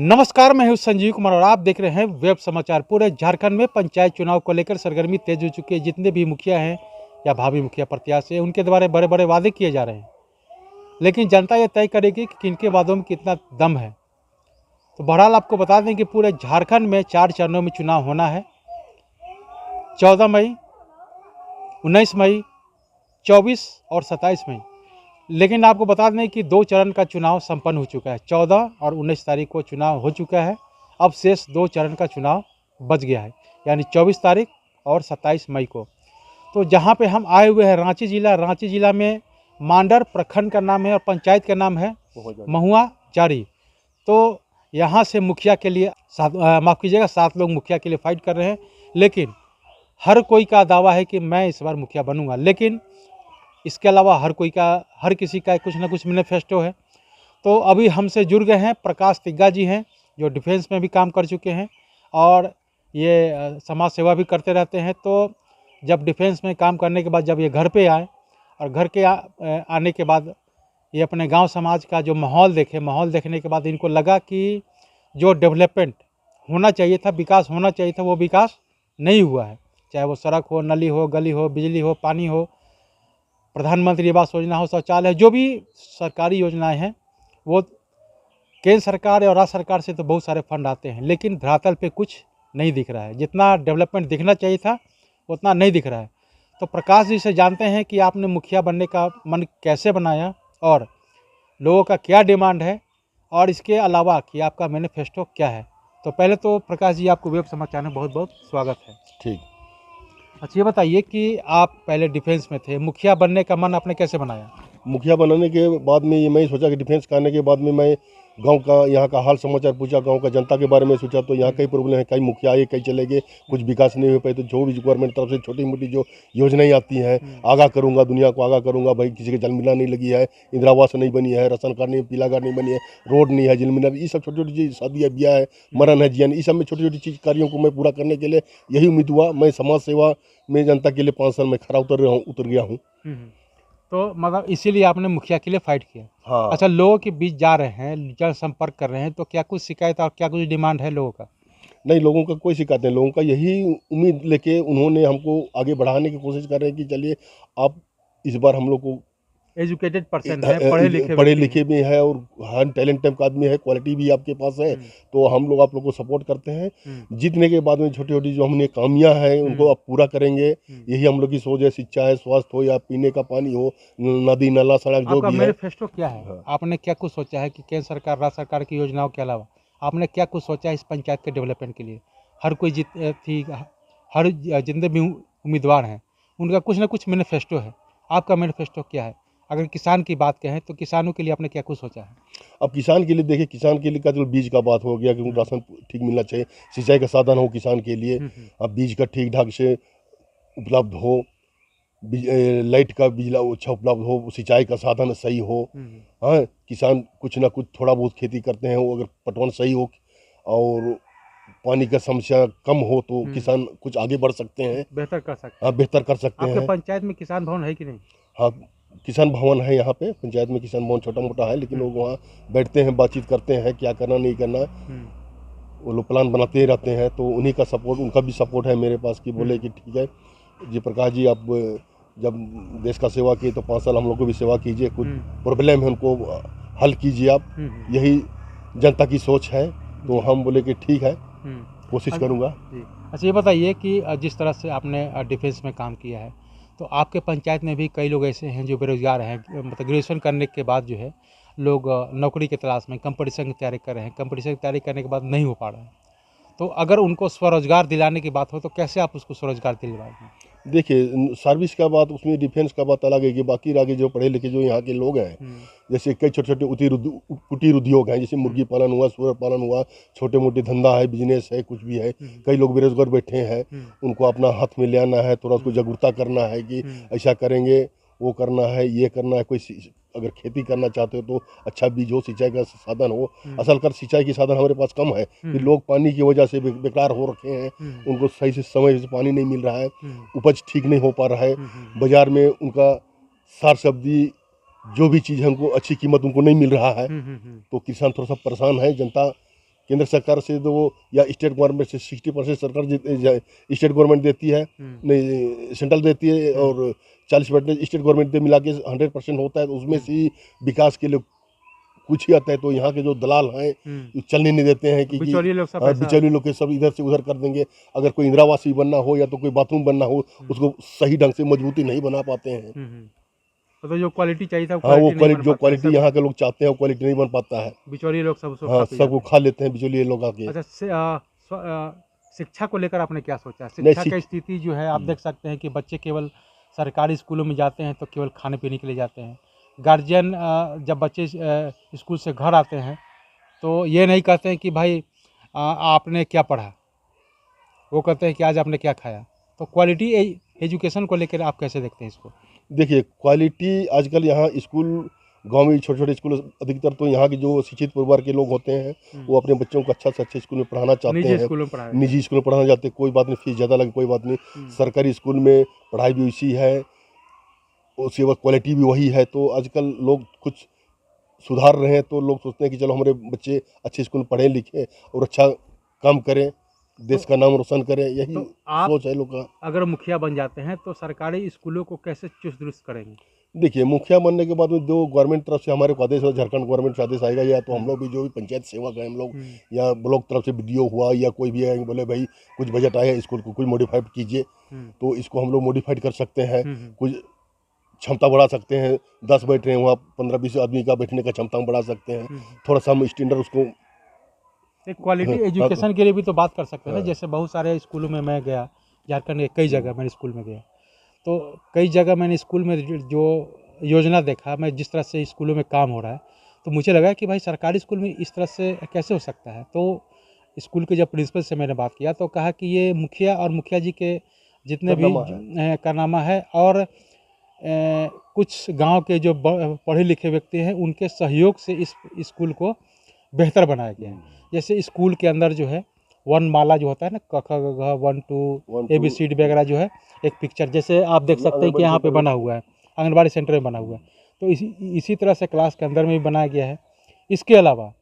नमस्कार, मैं हूं संजीव कुमार और आप देख रहे हैं वेब समाचार। पूरे झारखंड में पंचायत चुनाव को लेकर सरगर्मी तेज हो चुकी है। जितने भी मुखिया हैं या भावी मुखिया प्रत्याशी हैं, उनके द्वारा बड़े बड़े वादे किए जा रहे हैं, लेकिन जनता ये तय करेगी कि किनके वादों में कितना दम है। तो बहरहाल आपको बता दें कि पूरे झारखंड में 4 चरणों में चुनाव होना है। 14 मई, 19 मई, 24 और 27 मई। लेकिन आपको बता दें कि 2 चरण का चुनाव संपन्न हो चुका है। 14 और 19 तारीख को चुनाव हो चुका है। अब शेष 2 चरण का चुनाव बच गया है, यानी 24 तारीख और 27 मई को। तो जहां पे हम आए हुए हैं रांची जिला में मांडर प्रखंड का नाम है और पंचायत का नाम है महुआ जारी। तो यहाँ से मुखिया के लिए माफ़ कीजिएगा 7 लोग मुखिया के लिए फाइट कर रहे हैं, लेकिन हर कोई का दावा है कि मैं इस बार मुखिया बनूंगा। लेकिन इसके अलावा हर किसी का कुछ ना कुछ मैनिफेस्टो है। तो अभी हमसे जुड़ गए हैं प्रकाश तिग्गा जी हैं, जो डिफेंस में भी काम कर चुके हैं और ये समाज सेवा भी करते रहते हैं। तो जब डिफेंस में काम करने के बाद जब ये घर पे आए और घर के आने के बाद ये अपने गांव समाज का जो माहौल देखने के बाद इनको लगा कि जो डेवलपमेंट होना चाहिए था, विकास होना चाहिए था, वो विकास नहीं हुआ है। चाहे वो सड़क हो, नली हो, गली हो, बिजली हो, पानी हो, प्रधानमंत्री आवास योजना हो, शौचालय, जो भी सरकारी योजनाएं हैं वो केंद्र सरकार और राज्य सरकार से तो बहुत सारे फंड आते हैं, लेकिन धरातल पे कुछ नहीं दिख रहा है। जितना डेवलपमेंट दिखना चाहिए था उतना नहीं दिख रहा है। तो प्रकाश जी से जानते हैं कि आपने मुखिया बनने का मन कैसे बनाया और लोगों का क्या डिमांड है और इसके अलावा कि आपका मैनिफेस्टो क्या है। तो पहले तो प्रकाश जी, आपको वेब समाचार में बहुत बहुत स्वागत है। ठीक। अच्छा, ये बताइए कि आप पहले डिफेंस में थे, मुखिया बनने का मन आपने कैसे बनाया? मुखिया बनाने के बाद में ये मैं सोचा कि डिफेंस का आने के बाद में मैं गांव का यहाँ का हाल समाचार पूछा, गांव का जनता के बारे में सोचा। तो यहाँ कई प्रॉब्लम है, कई मुखिया आए, कई चले गए, कुछ विकास नहीं हो पाए। तो जो भी गवर्नमेंट तरफ से छोटी मोटी जो योजनाएं आती हैं, आगा करूँगा, दुनिया को आगा करूँगा। भाई किसी के जल मिला नहीं लगी है, इंदिरा आवास नहीं बनी है, राशन कार्ड नहीं, पीला कार्ड नहीं बनी है, रोड नहीं है, जल मिला, ये सब छोटी छोटी चीज़, शादी ब्याह है, मरण है, जीवन, इस सब में छोटी छोटी चीज़ कार्यों को मैं पूरा करने के लिए यही उम्मीद हुआ। मैं समाज सेवा में जनता के लिए 5 साल में खरा उतर गया हूँ। तो मतलब इसीलिए आपने मुखिया के लिए फाइट किया। हाँ। अच्छा, लोगों के बीच जा रहे हैं, जन संपर्क कर रहे हैं, तो क्या कुछ शिकायत और क्या कुछ डिमांड है लोगों का? नहीं, लोगों का कोई शिकायत नहीं। लोगों का यही उम्मीद लेके उन्होंने हमको आगे बढ़ाने की कोशिश कर रहे हैं कि चलिए आप इस बार हम लोग को एजुकेटेड पर्सन है, पढ़े लिखे पढ़े व्यक्ति लिखे भी हैं और हर टैलेंटेड का आदमी है, क्वालिटी भी आपके पास है। तो हम लोग आप लोग को सपोर्ट करते हैं। जीतने के बाद में छोटी छोटी जो हमने कामियां हैं उनको आप पूरा करेंगे, यही हम लोग की सोच है। शिक्षा है, स्वास्थ्य हो या पीने का पानी हो, नदी नाला सड़क जो भी है। मैनिफेस्टो क्या है? हाँ। आपने क्या कुछ सोचा है कि केंद्र सरकार राज्य सरकार की योजनाओं के अलावा आपने क्या कुछ सोचा है इस पंचायत के डेवलपमेंट के लिए? हर कोई हर जितने भी उम्मीदवार हैं उनका कुछ ना कुछ मैनिफेस्टो है। आपका मैनिफेस्टो क्या है? अगर किसान की बात कहें तो किसानों के लिए आपने क्या कुछ सोचा है? अब किसान के लिए देखिए, किसान के लिए का जो बीज का बात हो गया कि उनको राशन ठीक मिलना चाहिए, सिंचाई का साधन हो किसान के लिए, अब बीज का ठीक ढंग से उपलब्ध हो, लाइट का बिजला अच्छा उपलब्ध हो, सिंचाई का साधन सही हो। हाँ, किसान कुछ ना कुछ थोड़ा बहुत खेती करते हैं, वो अगर पटवन सही हो और पानी का समस्या कम हो तो किसान कुछ आगे बढ़ सकते हैं, बेहतर कर सकते हाँ हैं। बेहतर कर सकते आपके हैं। पंचायत में किसान भवन है कि नहीं? हाँ, किसान भवन है यहाँ पे, पंचायत में किसान भवन छोटा मोटा है, लेकिन लोग वहाँ बैठते हैं, बातचीत करते हैं, क्या करना नहीं करना, वो लोग प्लान बनाते ही रहते हैं। तो उन्हीं का सपोर्ट, उनका भी सपोर्ट है मेरे पास कि बोले कि ठीक है जी प्रकाश जी, आप जब देश का सेवा किए तो 5 साल हम लोग को भी सेवा कीजिए, कुछ प्रॉब्लम है उनको हल कीजिए आप, यही जनता की सोच है। तो हम बोले कि ठीक है, कोशिश करूँगा। अच्छा, ये बताइए कि जिस तरह से आपने डिफेंस में काम किया है, तो आपके पंचायत में भी कई लोग ऐसे हैं जो बेरोजगार हैं, मतलब ग्रेजुएशन करने के बाद जो है लोग नौकरी की तलाश में कंपटीशन की तैयारी कर रहे हैं, कंपटीशन की तैयारी करने के बाद नहीं हो पा रहा है। तो अगर उनको स्वरोजगार दिलाने की बात हो तो कैसे आप उसको स्वरोजगार दिलवाएंगे? देखिए, सर्विस का बात, उसमें डिफेंस का बात अलग है कि बाकी आगे जो पढ़े लिखे जो यहाँ के लोग हैं, जैसे कई छोटे छोटे कुटीर उद्योग हैं, जैसे मुर्गी पालन हुआ, सूअर पालन हुआ, छोटे मोटे धंधा है, बिजनेस है, कुछ भी है। कई लोग बेरोजगार बैठे हैं, उनको अपना हाथ में ले आना है, थोड़ा उसको जागरूकता करना है कि ऐसा करेंगे, वो करना है, ये करना है। कोई अगर खेती करना चाहते हो तो अच्छा बीज हो, सिंचाई का साधन हो। असल कर सिंचाई के साधन हमारे पास कम है कि लोग पानी की वजह से बेकार हो रखे हैं, उनको सही से समय से पानी नहीं मिल रहा है, उपज ठीक नहीं हो पा रहा है, बाजार में उनका सार सब्जी जो भी चीज़ है उनको अच्छी कीमत उनको नहीं मिल रहा है। तो किसान थोड़ा सा परेशान है, जनता केंद्र सरकार से तो या स्टेट गवर्नमेंट से 60% सरकार स्टेट गवर्नमेंट देती है, नहीं सेंट्रल देती है, और 40% स्टेट गवर्नमेंट से मिला के 100% होता है। तो उसमें से विकास के लिए कुछ ही आता है। तो यहाँ के जो दलाल हैं ये चलने नहीं देते हैं कि बिचौलिए लोग सब बिचौलिए लोग के सब इधर से उधर कर देंगे। अगर कोई इंदिरा आवास बनना हो या तो कोई बाथरूम बनना हो, उसको सही ढंग से मजबूती नहीं बना पाते हैं। तो जो क्वालिटी चाहिए था हाँ, वो क्वालिटी जो क्वालिटी यहाँ के लोग चाहते हैं वो क्वालिटी नहीं बन पाता है। बिचौलिए लोग सब उसको हाँ, सबको खा लेते हैं बिचौलिए लोग आके। अच्छा, शिक्षा को लेकर आपने क्या सोचा? नहीं, शिक्षा की स्थिति जो है आप देख सकते हैं कि बच्चे केवल सरकारी स्कूलों में जाते हैं तो केवल खाने पीने के लिए जाते हैं। गार्जियन जब बच्चे स्कूल से घर आते हैं तो ये नहीं कहते हैं कि भाई आपने क्या पढ़ा, वो कहते हैं कि आज आपने क्या खाया। तो क्वालिटी एजुकेशन को लेकर आप कैसे देखते हैं इसको? देखिए, क्वालिटी आजकल यहाँ स्कूल गांव में छोटे छोटे स्कूल अधिकतर तो यहाँ के जो शिक्षित परिवार के लोग होते हैं वो अपने बच्चों को अच्छा से अच्छे स्कूल में पढ़ाना चाहते हैं। निजी स्कूल में पढ़ाना चाहते हैं। कोई बात नहीं, फीस ज़्यादा लगे कोई बात नहीं, सरकारी स्कूल में पढ़ाई भी उसी है, उसके बाद क्वालिटी भी वही है। तो आजकल लोग कुछ सुधार रहे हैं तो लोग सोचते हैं कि चलो हमारे बच्चे अच्छे स्कूल में पढ़ें लिखें और अच्छा काम करें, देश का नाम रोशन करें, यही तो सोच है लोग का। अगर मुखिया बन जाते हैं तो सरकारी स्कूलों को कैसे चुस्त दुरुस्त करेंगे? देखिए, मुखिया बनने के बाद में जो गवर्नमेंट तरफ से हमारे को आदेश हो, झारखंड गवर्नमेंट से आदेश आएगा, या तो हम लोग भी जो भी पंचायत सेवक हैं हम लोग, या ब्लॉक तरफ से बीडीओ हुआ या कोई भी है, बोले भाई कुछ बजट आया स्कूल को कुछ मॉडिफाइड कीजिए, तो इसको हम लोग मॉडिफाइड कर सकते हैं। कुछ क्षमता बढ़ा सकते हैं, 10 बैठ रहे हैं वहाँ 15-20 आदमी का बैठने का क्षमता हम बढ़ा सकते हैं। थोड़ा सा हम स्टैंडर्ड उसको एक क्वालिटी एजुकेशन के लिए भी तो बात कर सकते हैं ना। जैसे बहुत सारे स्कूलों में मैं गया, झारखंड के कई जगह मैंने स्कूल में गया, तो कई जगह मैंने स्कूल में जो योजना देखा, मैं जिस तरह से स्कूलों में काम हो रहा है, तो मुझे लगा कि भाई सरकारी स्कूल में इस तरह से कैसे हो सकता है। तो स्कूल के जब प्रिंसिपल से मैंने बात किया तो कहा कि ये मुखिया और मुखिया जी के जितने भी कारनामा है और कुछ गांव के जो पढ़े लिखे व्यक्ति हैं उनके सहयोग से इस स्कूल को बेहतर बनाया गया है। जैसे स्कूल के अंदर जो है वर्णमाला जो होता है ना, क ख ग घ 1 2 ABCD वगैरह जो है, एक पिक्चर जैसे आप देख सकते हैं कि यहाँ पे बना हुआ है, आंगनबाड़ी सेंटर में बना हुआ है। तो इसी तरह से क्लास के अंदर में भी बनाया गया है। इसके अलावा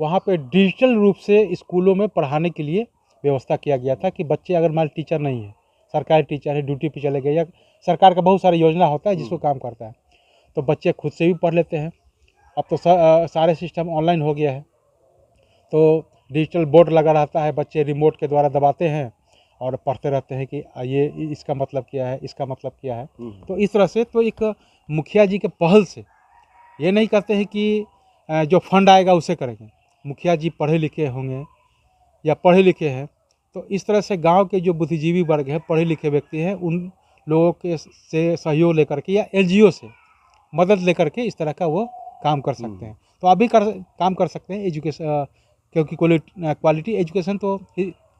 वहाँ पे डिजिटल रूप से स्कूलों में पढ़ाने के लिए व्यवस्था किया गया था कि बच्चे अगर मान टीचर नहीं है, सरकारी टीचर है, ड्यूटी पे चले गए, या सरकार का बहुत सारी योजना होता है जिसको काम करता है, तो बच्चे खुद से भी पढ़ लेते हैं। अब तो सारे सिस्टम ऑनलाइन हो गया है, तो डिजिटल बोर्ड लगा रहता है, बच्चे रिमोट के द्वारा दबाते हैं और पढ़ते रहते हैं कि ये इसका मतलब क्या है, इसका मतलब क्या है। तो इस तरह से तो एक मुखिया जी के पहल से ये नहीं कहते हैं कि जो फंड आएगा उसे करेंगे। मुखिया जी पढ़े लिखे होंगे या पढ़े लिखे हैं, तो इस तरह से गांव के जो बुद्धिजीवी वर्ग हैं, पढ़े लिखे व्यक्ति हैं, उन लोगों के से सहयोग लेकर के या NGO से मदद लेकर के इस तरह का वो काम कर सकते हैं। तो आप भी काम कर सकते हैं एजुकेशन, क्योंकि क्वालिटी एजुकेशन तो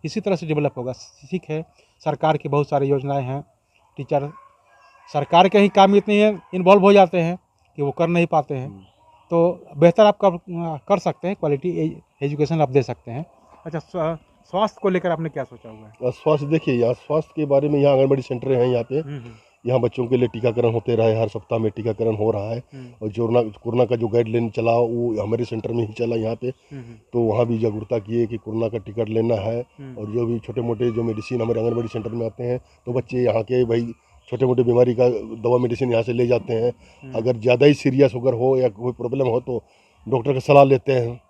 इसी तरह से डेवलप होगा। ठीक है, सरकार की बहुत सारी योजनाएं हैं, टीचर सरकार के ही काम इतने इन्वॉल्व हो जाते हैं कि वो कर नहीं पाते हैं, तो बेहतर आप कर सकते हैं, क्वालिटी एजुकेशन आप दे सकते हैं। अच्छा, स्वास्थ्य को लेकर आपने क्या सोचा हुआ है? स्वास्थ्य, देखिए यहाँ स्वास्थ्य के बारे में यहाँ आंगनबाड़ी सेंटर हैं यहाँ पे, यहाँ बच्चों के लिए टीकाकरण होते रहा है, हर सप्ताह में टीकाकरण हो रहा है। और कोरोना का जो गाइडलाइन चला वो हमारे सेंटर में ही चला यहाँ पे, तो वहाँ भी जागरूकता किए कि कोरोना का टिकट लेना है। और जो भी छोटे मोटे जो मेडिसिन हमारे आंगनबाड़ी सेंटर में आते हैं, तो बच्चे यहाँ के भाई छोटे मोटे बीमारी का दवा मेडिसिन यहाँ से ले जाते हैं। अगर ज़्यादा ही सीरियस अगर हो या कोई प्रॉब्लम हो तो डॉक्टर की सलाह लेते हैं।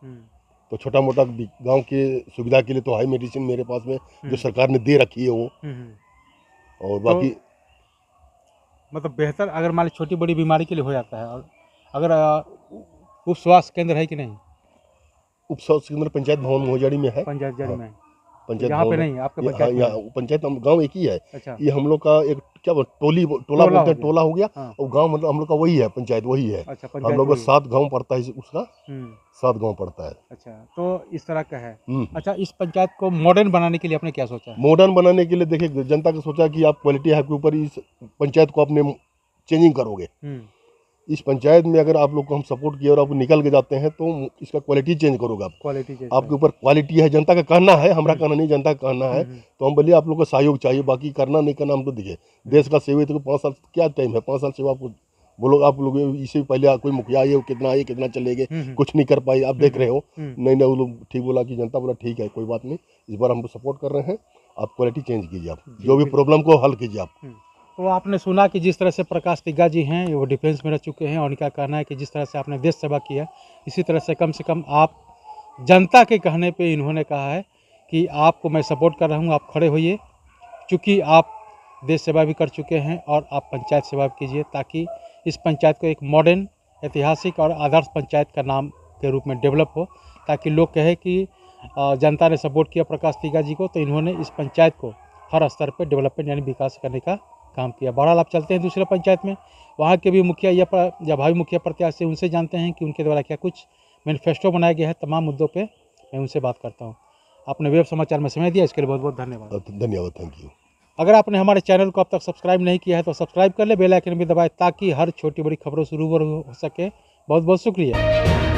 तो छोटा मोटा गांव के सुविधा के लिए तो हाई मेडिसिन मेरे पास में जो सरकार ने दे रखी है वो, और बाकी तो मतलब बेहतर अगर मान ली छोटी बड़ी बीमारी के लिए हो जाता है, अगर उप स्वास्थ्य केंद्र है कि नहीं? उप स्वास्थ्य केंद्र पंचायत भवन मोजाड़ी में है। पंचायत जड़ी में पंचायत यहाँ पे भवन नहीं, आपके पंचायत यहाँ पंचायत गांव एक ही है। अच्छा, ये हम लोग का एक क्या टोला बोलते हैं, टोला हो गया। और गांव मतलब हम लोग का वही है, पंचायत वही है। अच्छा, हम लोग का 7 गांव पड़ता है, उसका 7 गांव पड़ता है। अच्छा, तो इस तरह का है। अच्छा, इस पंचायत को मॉडर्न बनाने के लिए आपने क्या सोचा? मॉडर्न बनाने के लिए देखिए, जनता का सोचा कि आप क्वालिटी हाई के ऊपर इस पंचायत को अपने चेंजिंग करोगे। इस पंचायत में अगर आप लोग को हम सपोर्ट किए और आप निकल के जाते हैं तो इसका क्वालिटी चेंज करोगे। आप क्वालिटी चेंज आपके ऊपर क्वालिटी है, जनता का कहना है, हमारा कहना नहीं, जनता का कहना है। तो हम बोलिए आप लोग को सहयोग चाहिए, बाकी करना नहीं करना हम तो दिखे। देश का सेवा तो 5 साल क्या टाइम है, 5 साल सेवा आपको वो लोग आप लोग इससे पहले कोई मुखिया आए कितना चलेंगे, कुछ नहीं कर पाए, आप देख रहे हो। नहीं वो लोग ठीक बोला कि जनता बोला ठीक है कोई बात नहीं, इस बार हम सपोर्ट कर रहे हैं, आप क्वालिटी चेंज कीजिए, आप जो भी प्रॉब्लम को हल कीजिए आप। तो आपने सुना कि जिस तरह से प्रकाश तिग्गा जी हैं वो डिफेंस में रह चुके हैं और उनका कहना है कि जिस तरह से आपने देश सेवा किया, इसी तरह से कम आप जनता के कहने पे इन्होंने कहा है कि आपको मैं सपोर्ट कर रहा हूँ, आप खड़े होइए, चूँकि आप देश सेवा भी कर चुके हैं और आप पंचायत सेवा भी कीजिए, ताकि इस पंचायत को एक मॉडर्न, ऐतिहासिक और आदर्श पंचायत का नाम के रूप में डेवलप हो, ताकि लोग कहे कि जनता ने सपोर्ट किया प्रकाश तिग्गा जी को, तो इन्होंने इस पंचायत को हर स्तर पर डेवलपमेंट यानी विकास करने का काम किया। बहरहाल आप चलते हैं दूसरे पंचायत में, वहाँ के भी मुखिया या भावी मुखिया प्रत्याशी, उनसे जानते हैं कि उनके द्वारा क्या कुछ मैनिफेस्टो बनाया गया है तमाम मुद्दों पे, मैं उनसे बात करता हूँ। आपने वेब समाचार में समय दिया, इसके लिए बहुत बहुत धन्यवाद। धन्यवाद, थैंक यू। अगर आपने हमारे चैनल को अब तक सब्सक्राइब नहीं किया है तो सब्सक्राइब कर ले, बेल आइकन भी दबाएं ताकि हर छोटी बड़ी खबरों से रूबरू हो सके। बहुत बहुत शुक्रिया।